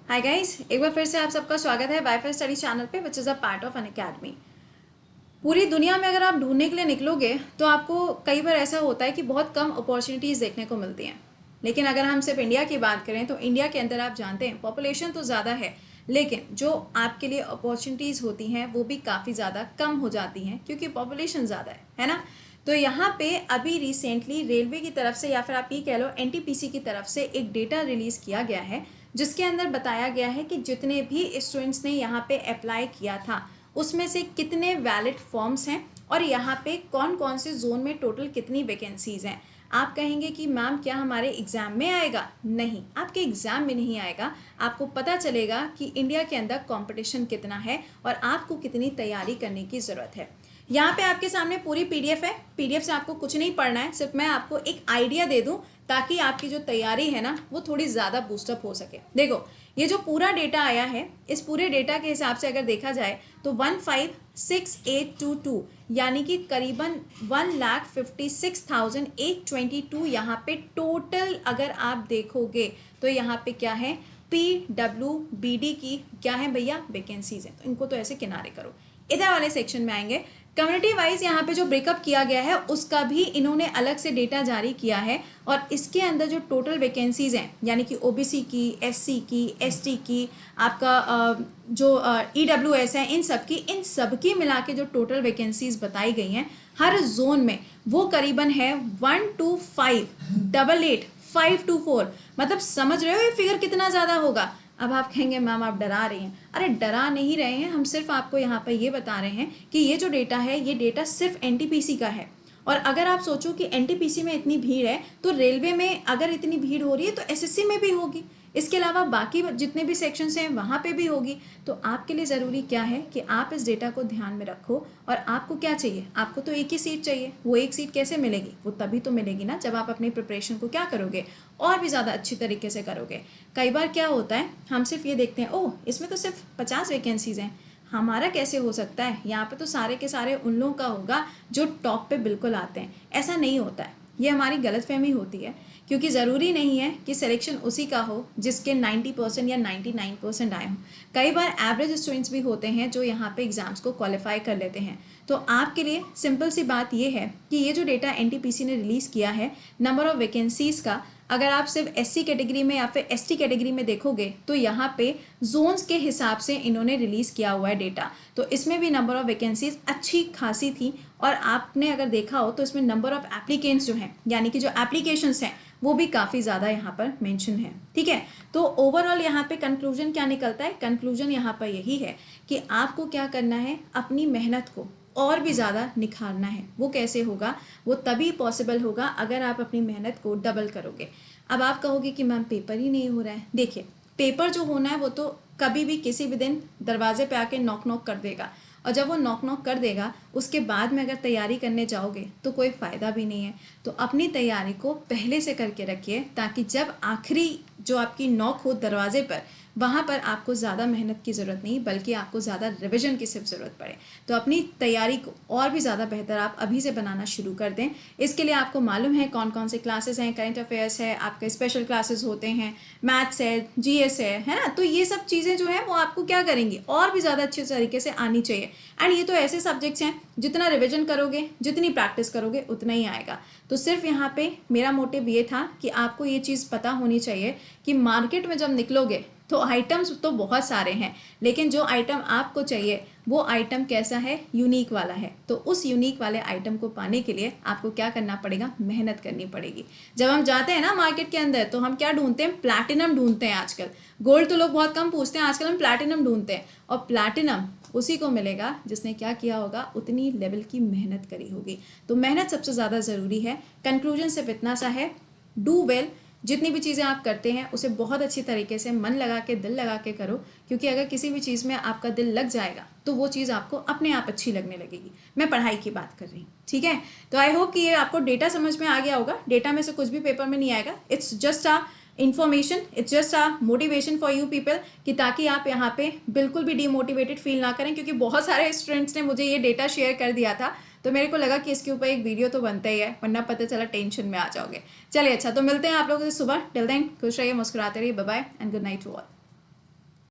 Hi guys, एक बार फिर से आप सबका स्वागत है वाईफाई स्टडी चैनल पे which is a part of Unacademy. पूरी दुनिया में अगर आप ढूंढने के लिए निकलोगे तो आपको कई बार ऐसा होता है कि बहुत कम अपॉर्चुनिटीज़ देखने को मिलती हैं। लेकिन अगर हम सिर्फ इंडिया की बात करें तो इंडिया के अंदर आप जानते हैं पॉपुलेशन तो ज़्यादा है, लेकिन जो आपके लिए अपॉर्चुनिटीज़ होती हैं वो भी काफ़ी ज़्यादा कम हो जाती हैं क्योंकि पॉपुलेशन ज़्यादा है ना। तो यहाँ पे अभी रिसेंटली रेलवे की तरफ से या फिर आप ये कह लो एनटीपीसी की तरफ से एक डेटा रिलीज़ किया गया है, जिसके अंदर बताया गया है कि जितने भी स्टूडेंट्स ने यहाँ पे अप्लाई किया था उसमें से कितने वैलिड फॉर्म्स हैं और यहाँ पे कौन कौन से जोन में टोटल कितनी वैकेंसीज हैं। आप कहेंगे कि मैम क्या हमारे एग्ज़ाम में आएगा? नहीं, आपके एग्ज़ाम में नहीं आएगा। आपको पता चलेगा कि इंडिया के अंदर कंपटीशन कितना है और आपको कितनी तैयारी करने की ज़रूरत है। यहाँ पे आपके सामने पूरी पीडीएफ है। पीडीएफ से आपको कुछ नहीं पढ़ना है, सिर्फ मैं आपको एक आइडिया दे दूँ ताकि आपकी जो तैयारी है ना वो थोड़ी ज़्यादा बूस्टअप हो सके। देखो, ये जो पूरा डेटा आया है, इस पूरे डेटा के हिसाब से अगर देखा जाए तो 156822 यानी कि करीबन 1,56,822 यहाँ पे टोटल अगर आप देखोगे तो यहाँ पे क्या है, PWBD की क्या है भैया, वैकेंसीज हैं। तो इनको तो ऐसे किनारे करो। इधर वाले सेक्शन में आएंगे, कम्युनिटी वाइज यहाँ पे जो ब्रेकअप किया गया है उसका भी इन्होंने अलग से डेटा जारी किया है और इसके अंदर जो टोटल वैकेंसीज हैं यानी कि ओबीसी की, एससी की, एसटी की, आपका जो ईडब्ल्यूएस है, इन सब की मिला के जो टोटल वैकेंसीज बताई गई हैं हर जोन में वो करीबन है 125,88524। मतलब समझ रहे हो ये फिगर कितना ज़्यादा होगा। अब आप कहेंगे मैम आप डरा रही हैं। अरे डरा नहीं रहे हैं, हम सिर्फ आपको यहाँ पर ये बता रहे हैं कि ये जो डेटा है ये डेटा सिर्फ एनटीपीसी का है। और अगर आप सोचो कि एनटीपीसी में इतनी भीड़ है तो रेलवे में अगर इतनी भीड़ हो रही है तो एसएससी में भी होगी, इसके अलावा बाकी जितने भी सेक्शंस हैं वहाँ पे भी होगी। तो आपके लिए ज़रूरी क्या है कि आप इस डेटा को ध्यान में रखो। और आपको क्या चाहिए, आपको तो एक ही सीट चाहिए। वो एक सीट कैसे मिलेगी, वो तभी तो मिलेगी ना जब आप अपनी प्रिपरेशन को क्या करोगे, और भी ज़्यादा अच्छी तरीके से करोगे। कई बार क्या होता है, हम सिर्फ ये देखते हैं ओह इसमें तो सिर्फ 50 वैकेंसीज हैं, हमारा कैसे हो सकता है, यहाँ पे तो सारे के सारे उन लोगों का होगा जो टॉप पे बिल्कुल आते हैं। ऐसा नहीं होता है, ये हमारी गलतफहमी होती है क्योंकि ज़रूरी नहीं है कि सिलेक्शन उसी का हो जिसके 90% या 99% आए हों। कई बार एवरेज स्टूडेंट्स भी होते हैं जो यहाँ पे एग्ज़ाम्स को क्वालिफाई कर लेते हैं। तो आपके लिए सिंपल सी बात ये है कि ये जो डेटा एनटीपीसी ने रिलीज़ किया है नंबर ऑफ़ वैकेंसीज़ का, अगर आप सिर्फ एससी कैटेगरी में या फिर एसटी कैटेगरी में देखोगे तो यहाँ पे जोन्स के हिसाब से इन्होंने रिलीज़ किया हुआ है डेटा। तो इसमें भी नंबर ऑफ़ वैकेंसीज अच्छी खासी थी और आपने अगर देखा हो तो इसमें नंबर ऑफ़ एप्लीकेंट्स जो हैं यानी कि जो एप्लीकेशंस हैं वो भी काफ़ी ज़्यादा यहाँ पर मेंशन है। ठीक है, तो ओवरऑल यहाँ पे कंक्लूजन क्या निकलता है, कंक्लूजन यहाँ पर यही है कि आपको क्या करना है, अपनी मेहनत को और भी ज़्यादा निखारना है। वो कैसे होगा, वो तभी पॉसिबल होगा अगर आप अपनी मेहनत को डबल करोगे। अब आप कहोगे कि मैम पेपर ही नहीं हो रहा है। देखिए, पेपर जो होना है वो तो कभी भी किसी भी दिन दरवाजे पे आके नॉक नॉक कर देगा, और जब वो नॉक नॉक कर देगा उसके बाद में अगर तैयारी करने जाओगे तो कोई फ़ायदा भी नहीं है। तो अपनी तैयारी को पहले से करके रखिए ताकि जब आखिरी जो आपकी नॉक हो दरवाजे पर, वहाँ पर आपको ज़्यादा मेहनत की ज़रूरत नहीं बल्कि आपको ज़्यादा रिविजन की सिर्फ ज़रूरत पड़े। तो अपनी तैयारी को और भी ज़्यादा बेहतर आप अभी से बनाना शुरू कर दें। इसके लिए आपको मालूम है कौन कौन से क्लासेस हैं, करंट अफेयर्स है, आपके स्पेशल क्लासेस होते हैं, मैथ्स है, जीएस है ना। तो ये सब चीज़ें जो है वो आपको क्या करेंगी, और भी ज़्यादा अच्छे तरीके से आनी चाहिए। एंड ये तो ऐसे सब्जेक्ट्स हैं जितना रिविजन करोगे, जितनी प्रैक्टिस करोगे उतना ही आएगा। तो सिर्फ यहाँ पे मेरा मोटिव ये था कि आपको ये चीज़ पता होनी चाहिए कि मार्केट में जब निकलोगे तो आइटम्स तो बहुत सारे हैं, लेकिन जो आइटम आपको चाहिए वो आइटम कैसा है, यूनिक वाला है। तो उस यूनिक वाले आइटम को पाने के लिए आपको क्या करना पड़ेगा, मेहनत करनी पड़ेगी। जब हम जाते हैं ना मार्केट के अंदर तो हम क्या ढूंढते हैं, प्लैटिनम ढूंढते हैं। आजकल गोल्ड तो लोग बहुत कम पूछते हैं, आजकल हम प्लैटिनम ढूंढते हैं। और प्लैटिनम उसी को मिलेगा जिसने क्या किया होगा, उतनी लेवल की मेहनत करी होगी। तो मेहनत सबसे ज़्यादा ज़रूरी है। कंक्लूजन सिर्फ इतना सा है, डू वेल। जितनी भी चीज़ें आप करते हैं उसे बहुत अच्छी तरीके से मन लगा के, दिल लगा के करो, क्योंकि अगर किसी भी चीज़ में आपका दिल लग जाएगा तो वो चीज़ आपको अपने आप अच्छी लगने लगेगी। मैं पढ़ाई की बात कर रही हूँ, ठीक है। तो आई होप कि ये आपको डेटा समझ में आ गया होगा। डेटा में से कुछ भी पेपर में नहीं आएगा, it's just a information, it's just a motivation for you people, कि ताकि आप यहाँ पे बिल्कुल भी डीमोटिवेटेड फील ना करें। क्योंकि बहुत सारे स्टूडेंट्स ने मुझे ये डेटा शेयर कर दिया था तो मेरे को लगा कि इसके ऊपर एक वीडियो तो बनता ही है, वरना पता चला टेंशन में आ जाओगे। चलिए अच्छा, तो मिलते हैं आप लोगों से सुबह। टिल देन खुश रहिए, मुस्कुराते रहिए, bye bye and good night to all.